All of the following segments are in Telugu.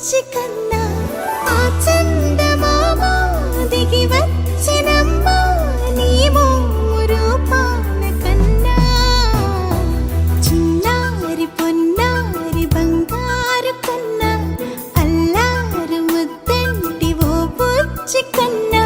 బుజ్జి కన్నా ఆ చందమామ దిగి వచ్చినమ్మ నీ రూపాన కన్నా చిన్నారి పొన్నారి బంగారు కన్నా అల్లారు ముద్దంటి ఓ బుజ్జి కన్నా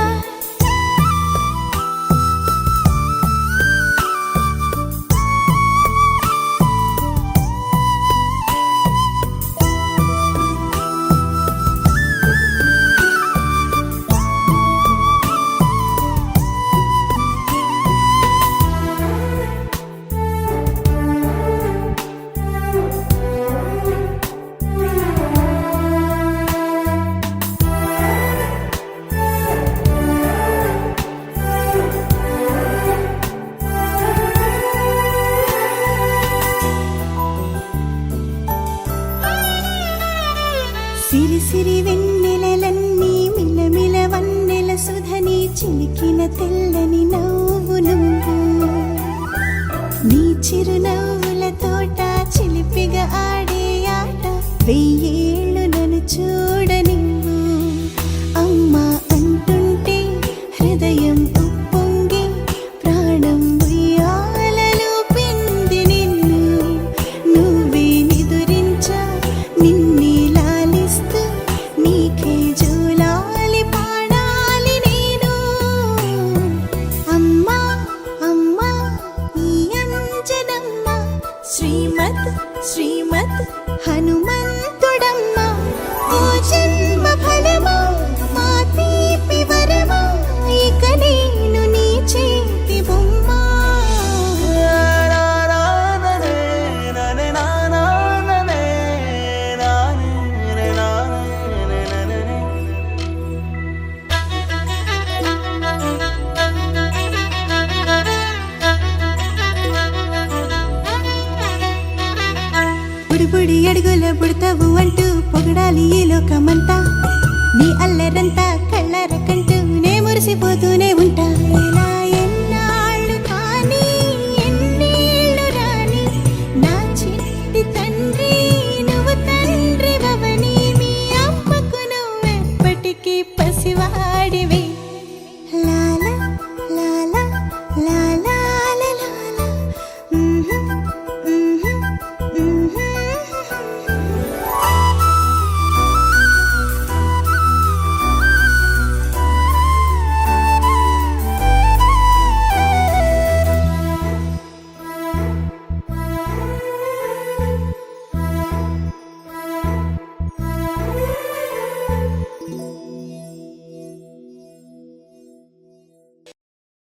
సిరి సిరి వెన్నెలలన్నీ మిలమిల వన్నెల సుధని చిలికిన తెల్లని నవ్వు నువ్వు నీ చిరునవ్వుల తోట చిలిపిగా ఆడే ఆట వెయ్యేళ్ళు నన్ను చూడనివ్వు అమ్మా అంటుంటే హృదయం ఉప్పొంగి ప్రాణం ఉయ్యాలలో పిండి నిన్ను నువ్వే నిదురించా నిన్నే నీకే జోలాలి పాడాలి నేను అమ్మా అమ్మా ఈ అంజనమ్మ శ్రీమత్ శ్రీమత్ హనుమంతుడమ్మ ఓ జన్మ ఫలమా మా తీపి వరమా ఇక నేను నీ చేతి బొమ్మ బుడి బుడి అడుగుల బుడతావు అంటూ పొగడాలి ఈ లోకమంతా